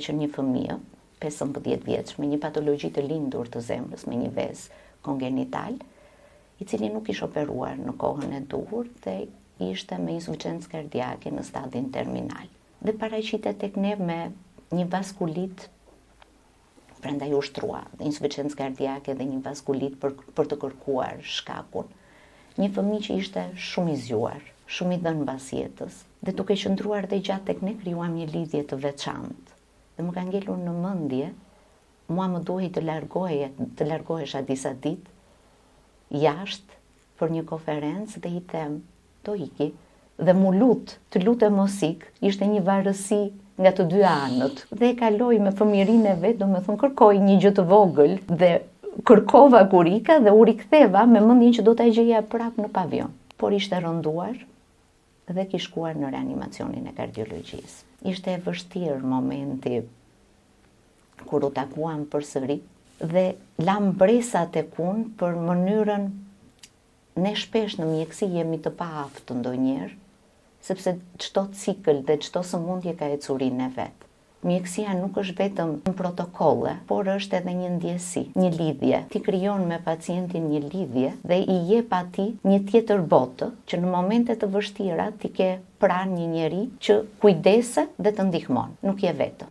që një fëmijë 15 vjeç me një patologji të lindur të zemrës, me një vezë kongenital, i cili nuk ishte operuar në kohën e duhur dhe ishte me insuficiencë kardiake në stadin terminal. Dhe paraqitet tek ne me një vaskulit, prandaj u shtrua dhe insuficiencë kardiake dhe një vaskulit për të kërkuar shkakun. Një fëmijë që ishte shumë i zgjuar, shumë i dhënë mbas jetës, dhe duke qëndruar dhe gjatë tek ne krijuam një lidhje të veçantë. Dhe më ka ngelur në mendje, mua më duhej të largohesha disa ditë jashtë për një konferencë dhe i them, do iki, dhe të lutem mos ik, ishte një varësi nga të dy anët. Dhe e kaloi me fëmijërinë e vet, domethënë kërkoi një gjë të vogël dhe kërkova kur ika dhe u riktheva me mendjen që do ta gjeja prap në pavion. Por ishte rënduar dhe ki shkuar në reanimacionin e kardiologjisë. Ishte e vështirë momenti kur u takuam përsëri dhe lam bresa tek unë për mënyrën ne shpesh në mjeksi jemi të paaftë ndonjëherë, sepse çdo cikël dhe çdo sëmundje ka ecurinë e vet. Mjekësia nuk është vetëm në protokolle, por është edhe një ndjesi, një lidhje. Ti krijon me pacientin një lidhje dhe i jep atij një tjetër botë, që në momente të vështira ti ke pranë një njeri që kujdeset dhe të ndihmon, nuk je vetëm.